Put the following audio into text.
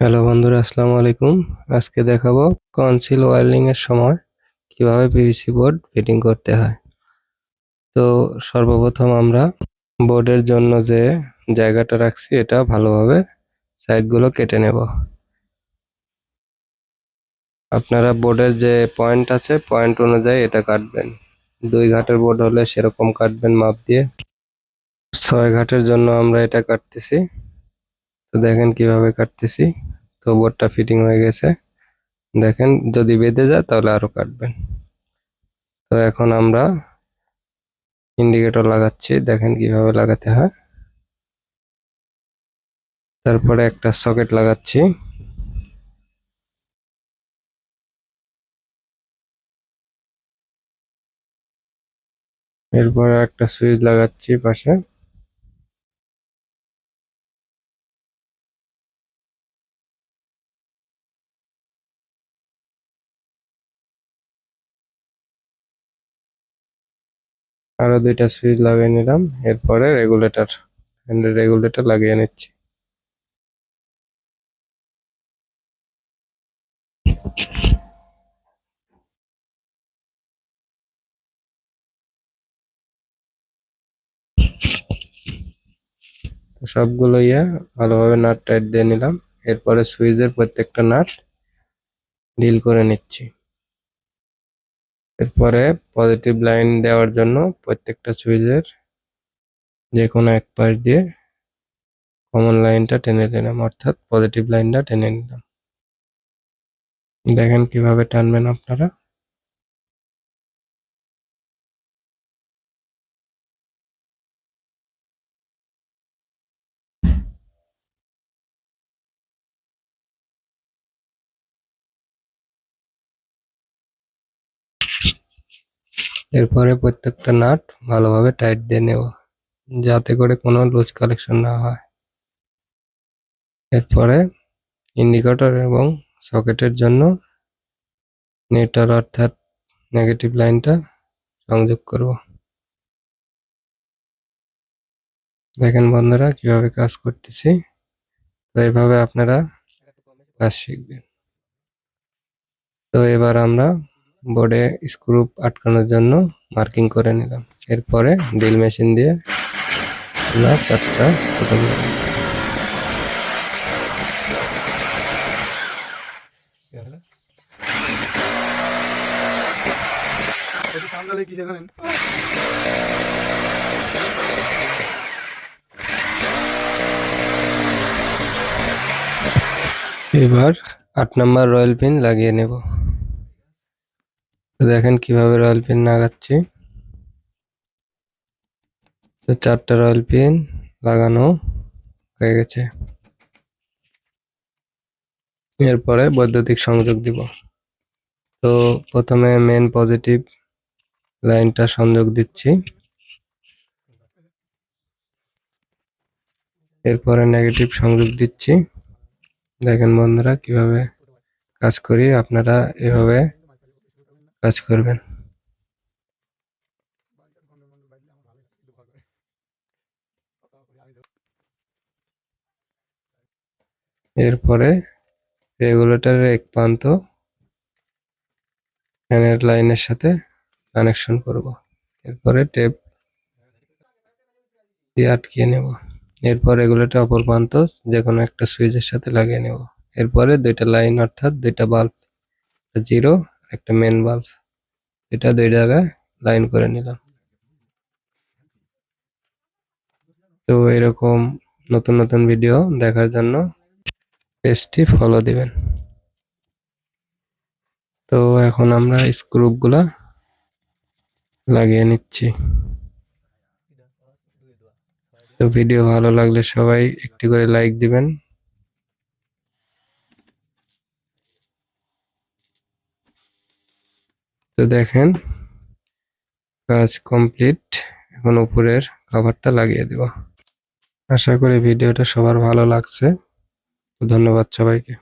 Hello বন্ধুরা, আসসালামু আলাইকুম। আজকে দেখাবো কনসিল ওয়্যারলিং এর সময় কিভাবে পিভিসি বোর্ড ফিটিং করতে হয়। তো সর্বপ্রথম আমরা বোর্ডের জন্য যে জায়গাটা রাখছি এটা ভালোভাবে সাইডগুলো কেটে নেব। আপনারা বোর্ডের যে পয়েন্ট আছে পয়েন্ট অনুযায়ী এটা কাটবেন। 2 ঘাটের বোর্ড হলে সেরকম কাটবেন মাপ দিয়ে। 6 ঘাটের জন্য আমরা এটা কাটতেছি। তো দেখেন কিভাবে কাটতেছি। তো বোর্ডটা ফিটিং হয়ে গেছে। দেখেন যদি বেঁধে যায় তাহলে আরো কাটবেন। তো এখন আমরা ইন্ডিকেটর লাগাচ্ছি, দেখেন কিভাবে লাগাতে হয়। তারপরে একটা সকেট লাগাচ্ছি। এরপরে একটা সুইচ লাগাচ্ছি পাশে। আরো 2টা সুইচ লাগিয়ে নিলাম। এরপরে রেগুলেটর লাগিয়ে নিচ্ছি। তো সবগুলো ভালোভাবে নাট টাইট দিয়ে নিলাম। এরপরে সুইচের প্রত্যেকটা নাট ডিল করে নিচ্ছি। এরপরে পজিটিভ লাইন দেওয়ার জন্য প্রত্যেকটা সুইচের যে কোনো এক পাশ দিয়ে কমন লাইনটা টেনে নিলাম, অর্থাৎ পজিটিভ লাইনটা টেনে নিলাম। দেখেন কিভাবে টানবেন আপনারা। এরপরে প্রত্যেকটা নাট ভালোভাবে টাইট দিয়ে নেব, যাতে করে কোনো লুজ কালেকশন না হয়। এরপরে ইন্ডিকেটর এবং সকেটের জন্য নিউট্রাল অর্থাৎ নেগেটিভ লাইনটা সংযোগ করব। দেখেন বন্ধুরা কিভাবে কাজ করতেছি। তো এইভাবে আপনারা কাজ শিখবেন। তো এবার আমরা বোর্ডে স্ক্রু আটকানোর জন্য মার্কিং করে নিলাম। এরপরে ড্রিল মেশিন দিয়ে আমরা 4টা বোতাম লাগাবো। এবার 8 নাম্বার রয়্যাল পিন লাগিয়ে নেব। তো দেখেন কিভাবে রয়্যাল পিন লাগাচ্ছি। তো 4টা রয়্যাল পিন লাগানো হয়ে গেছে। এরপরে বৈদ্যুতিক সংযোগ দিব। তো প্রথমে মেন পজিটিভ লাইনটা সংযোগ দিচ্ছি। এরপরে নেগেটিভ সংযোগ দিচ্ছি। দেখেন বন্ধুরা কিভাবে কাজ করি, আপনারা এভাবে কাজ করবেন। এরপরে রেগুলেটরের এক প্রান্ত ফ্যানের লাইনের সাথে কানেকশন করব। এরপরে টেপ দিয়ে আটকিয়ে নেব। এরপর রেগুলেটর অপর প্রান্ত যে কোনো একটা সুইচের সাথে লাগিয়ে নেব। এরপরে 2টা লাইন অর্থাৎ 2টা বাল্ব, জিরো একটা মেন বাল্ব, এটা 2 জায়গায় লাইন করে নিলাম। তো এরকম নতুন নতুন ভিডিও দেখার জন্য পেজটি ফলো দিবেন। তো এখন আমরা স্ক্রুগুলা লাগিয়ে নিচ্ছি। তো ভিডিও ভালো লাগলে সবাই একটি করে লাইক দিবেন। তো দেখেন কাজ কমপ্লিট। এখন উপরের কভারটা লাগিয়ে দেব। আশা করি ভিডিওটা সবার ভালো লাগছে। ধন্যবাদ সবাইকে।